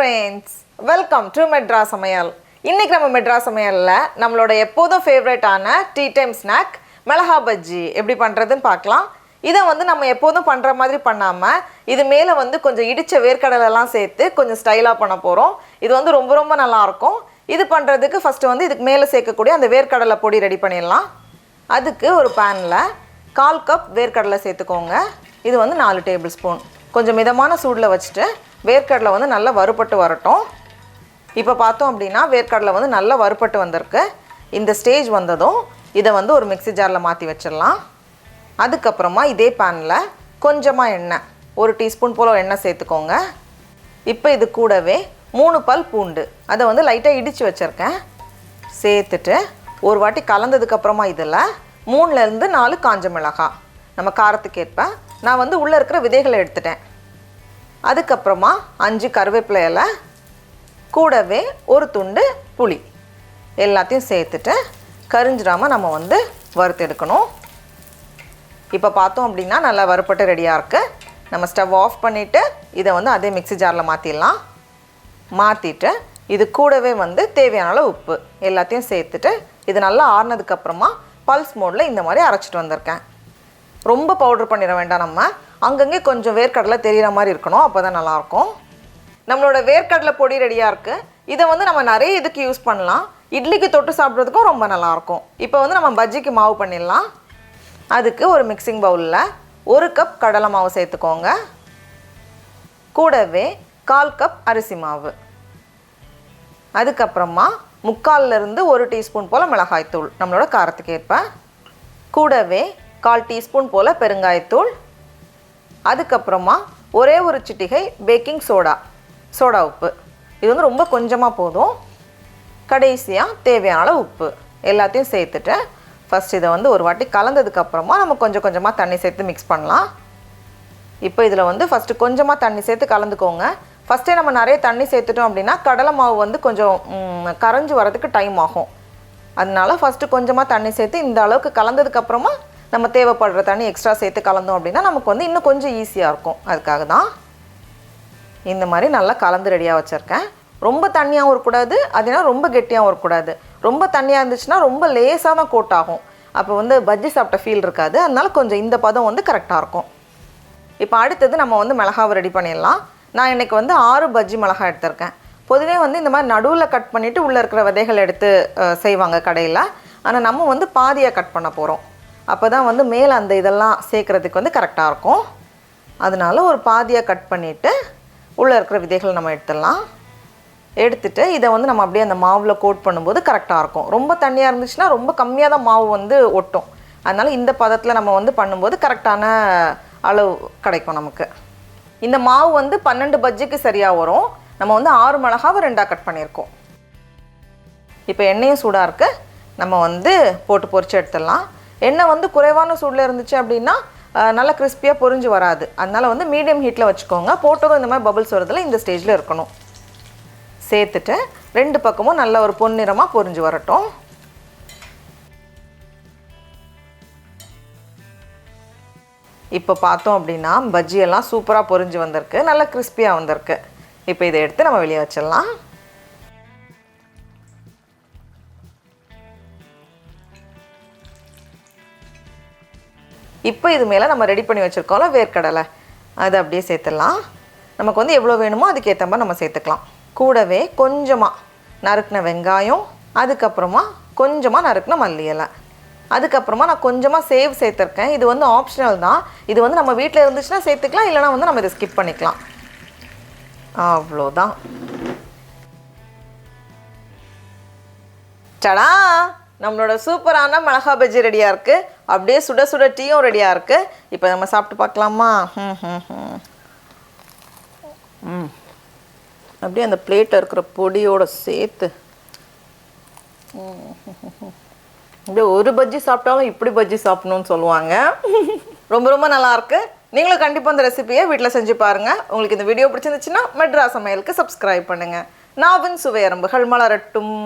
friends, welcome to Madras Samayal. இன்னைக்கு நம்ம Madras Samayalல நம்மளோட எப்போதும் ஃபேவரட்டான டீ டைம் ஸ்நாக் மிளகாய் பஜ்ஜி எப்படி பண்றதுன்னு பார்க்கலாம். இதை வந்து நம்ம எப்போதும் பண்ற மாதிரி பண்ணாம இது மேல வந்து கொஞ்சம் இடிச்ச வேர்க்கடலை எல்லாம் சேர்த்து கொஞ்சம் ஸ்டைலா பண்ண போறோம். இது வந்து ரொம்ப நல்லா இருக்கும். இது பண்றதுக்கு ஃபர்ஸ்ட் வந்து இதுக்கு மேல சேர்க்கக்கூடிய அந்த வேர்க்கடலை பொடி ரெடி பண்ணிடலாம். அதுக்கு ஒரு panல 1/4 கப் வேர்க்கடலை சேர்த்துக்கோங்க. இது வந்து 4 டேபிள் ஸ்பூன். கொஞ்சம் மிதமான சூடுல வச்சிட்டு வேர்க்கடலை வந்து நல்லா வறுபட்டு வரட்டும். இப்போ பார்த்தோம் அப்படினா வேர்க்கடலை வந்து நல்லா வறுபட்டு வந்திருக்கு. இந்த ஸ்டேஜ் வந்ததும் இதை வந்து ஒரு மிக்ஸி ஜார்ல மாத்தி வச்சிரலாம். அதுக்கு அப்புறமா இதே panல கொஞ்சமா எண்ணெய் 1 டீஸ்பூன் போல எண்ணெய் சேர்த்துக்கோங்க. இப்போ இது கூடவே 3 பல் பூண்டு அதை வந்து லைட்டா இடிச்சு வச்சிருக்கேன். சேர்த்துட்டு ஒரு வாட்டி கலந்ததுக்கு அப்புறமா இதல 3ல இருந்து 4 காஞ்ச மிளகாய் நம்ம காரத்துக்கு ஏற்ப நான் வந்து உள்ள இருக்கிற விதைகளை எடுத்துட்டேன். அதுக்கு அப்புறமா 5 கறிவேப்பிலை இலை கூடவே ஒரு துண்டு புளி எல்லாத்தையும் சேர்த்துட்டு கரிஞ்சிராம நம்ம வந்து வறுத்து எடுக்கணும். இப்போ பார்த்தோம் அப்படினா நல்லா வறுபட்டு ரெடியா இருக்கு. நம்ம ஸ்டவ் ஆஃப் பண்ணிட்டு இதை வந்து அதே மிக்ஸி ஜார்ல மாத்திடலாம். மாத்திட்டு இது கூடவே வந்து தேவையான அளவு உப்பு எல்லாத்தையும் சேர்த்துட்டு இது நல்லா ஆறுனதுக்கு அப்புறமா பல்ஸ் மோட்ல இந்த மாதிரி அரைச்சிட்டு வந்திருக்கேன். ரொம்ப பவுடர் பண்ணிர வேண்டாம். நம்ம அங்கங்கே கொஞ்சம் வேர்க்கடலை தெரியற மாதிரி இருக்கணும். அப்பதான் நல்லா இருக்கும். நம்மளோட வேர்க்கடலை பொடி ரெடியா இருக்கு. இதை வந்து நம்ம நிறைய இதுக்கு யூஸ் பண்ணலாம். இட்லிக்கு தொட்டு சாப்பிடுறதுக்கும் ரொம்ப நல்லா இருக்கும். இப்போ வந்து நம்ம பஜ்ஜிக்கு மாவு பண்ணிடலாம். அதுக்கு ஒரு மிக்சிங் பவுல்ல 1 கப் கடலை மாவு சேர்த்துக்கோங்க. கூடவே 1/4 கப் அரிசி மாவு. அதுக்கு அப்புறமா 3/4ல இருந்து 1 டீஸ்பூன் போல மிளகாய் தூள் நம்மளோட காரத்துக்கு ஏற்ப. கூடவே 1/4 டீஸ்பூன் போல பெருங்காயத்தூள். அதுக்கு அப்புறமா ஒரே ஒரு சிட்டிகை பேக்கிங் சோடா உப்பு. இது வந்து ரொம்ப கொஞ்சமா போதும். கடைசியா தேவையான அளவு உப்பு எல்லாத்தையும் சேர்த்துட்டு ஃபர்ஸ்ட் இதை வந்து ஒரு வாட்டி கலந்ததுக்கு அப்புறமா நம்ம கொஞ்சமா தண்ணி சேர்த்து மிக்ஸ் பண்ணலாம். இப்போ இதுல வந்து ஃபர்ஸ்ட் கொஞ்சமா தண்ணி சேர்த்து கலந்துக்கோங்க. ஃபர்ஸ்டே நம்ம நிறைய தண்ணி சேர்த்துட்டோம் அப்படினா கடலை மாவு வந்து கொஞ்சம் கரஞ்சு வரதுக்கு டைம் ஆகும். அதனால ஃபர்ஸ்ட் கொஞ்சமா தண்ணி சேர்த்து இந்த அளவுக்கு கலந்ததுக்கு அப்புறமா நம்ம தேவைப்படுற தண்ணி எக்ஸ்ட்ரா சேர்த்து கலந்தோம் அப்படினா நமக்கு வந்து இன்னும் கொஞ்சம் ஈஸியா இருக்கும். அதுக்காக தான் இந்த மாதிரி நல்லா கலந்து ரெடியா வச்சிருக்கேன். ரொம்ப தண்ணியாவும் இருக்க கூடாது, அதனால ரொம்ப கெட்டியாவும் இருக்க கூடாது. ரொம்ப தண்ணியா இருந்துச்சுனா ரொம்ப லேசா தான் கோட் ஆகும். அப்ப வந்து பஜ்ஜி சாப்பிட்ட ஃபீல் இருக்காது. அதனால கொஞ்சம் இந்த பதம் வந்து கரெக்ட்டா இருக்கும். இப்போ அடுத்து நம்ம வந்து மிளகாய் ரெடி பண்ணிடலாம். நான் இன்னைக்கு வந்து 6 பஜ்ஜி மிளகாய் எடுத்துர்க்கேன். பொதுவே வந்து இந்த மாதிரி நடுவுல கட் பண்ணிட்டு உள்ள இருக்கிற விதைகளை எடுத்து செய்வாங்க கடையில. ஆனா நம்ம வந்து பாதியா கட் பண்ண போறோம். அப்பதான் வந்து மேல அந்த இதெல்லாம் சேக்கிறதுக்கு வந்து கரெக்ட்டா இருக்கும். அதனால ஒரு பாதியா கட் பண்ணிட்டு உள்ள இருக்கிற விதைகளை நம்ம எடுத்துடலாம். எடுத்துட்டு இதை வந்து நம்ம அப்படியே அந்த மாவுல கோட் பண்ணும்போது கரெக்ட்டா இருக்கும். ரொம்ப தண்ணியா இருந்துச்சுனா ரொம்ப கம்மியா தான் மாவு வந்து ஒட்டும். அதனால இந்த பதத்துல நம்ம வந்து பண்ணும்போது கரெக்ட்டான அளவு கிடைக்கும் நமக்கு. இந்த மாவு வந்து 12 பஜ்ஜிக்கு சரியா வரும். நம்ம வந்து 6 மிளகாவை 2ஆ கட் பண்ணியிருக்கோம். இப்போ எண்ணெயும் சூடா இருக்கு. நம்ம வந்து போட்டு பொரிச்சு எடுத்துடலாம். எண்ணெய் வந்து குறைவான சூடுல இருந்துச்சு அப்படினா நல்ல கிறிஸ்பியா பொரிஞ்சு வராது. அதனால வந்து மீடியம் ஹீட்ல வச்சுக்கோங்க. போட்டதும் இந்த மாதிரி பபிள்ஸ் வரதுல இந்த ஸ்டேஜ்ல இருக்கணும். சேர்த்துட்டு ரெண்டு பக்கமும் நல்ல ஒரு பொன்னிறமா பொரிஞ்சு வரட்டும். இப்போ பார்த்தோம் அப்படினா பஜ்ஜி எல்லாம் சூப்பரா பொரிஞ்சு வந்திருக்கு. நல்ல கிறிஸ்பியா வந்திருக்கு. இப்போ இதை எடுத்து நம்ம வெளிய வச்சிரலாம். இப்போ இது மேல நம்ம ரெடி பண்ணி வச்சிருக்கோம்ல வேர்க்கடலை அதை அப்படியே சேர்த்துடலாம். நமக்கு வந்து எவ்வளவு வேணுமோ அதுக்கு ஏத்த மாதிரி நம்ம சேர்த்துக்கலாம். கூடவே கொஞ்சமா நறுக்குன வெங்காயம், அதுக்கு அப்புறமா கொஞ்சமா நறுக்குன மல்லி இலை. அதுக்கு அப்புறமா நான் கொஞ்சமா சேவ் சேர்த்திருக்கேன். இது வந்து ஆப்ஷனல் தான். இது வந்து நம்ம வீட்ல இருந்துச்சுனா சேர்த்துக்கலாம், இல்லனா வந்து நம்ம இத ஸ்கிப் பண்ணிக்கலாம். அவ்வளவுதான். டடா! நம்மளோட சூப்பரான மிளகாய் பஜ்ஜி ரெடியா இருக்கு. அப்படியே சுட சுட டீயும் ரெடியா இருக்கு. இப்போ நம்ம சாப்பிட்டு பார்க்கலாமா? அப்படியே அந்த பிளேட்ல இருக்கிற பொடியோட சேர்த்து இந்த ஒரு பஜ்ஜி சாப்பிட்டாலும் இப்படி பஜ்ஜி சாப்பிடணும்னு சொல்லுவாங்க. ரொம்ப நல்லா இருக்கு. நீங்களும் கண்டிப்பா இந்த ரெசிபியை வீட்ல செஞ்சு பாருங்க. உங்களுக்கு இந்த வீடியோ பிடிச்சிருந்துச்சுன்னா மெட்ராஸ் சமையலுக்கு சப்ஸ்கிரைப் பண்ணுங்க. நாவின் சுவையரம்புகள் மலரட்டும்.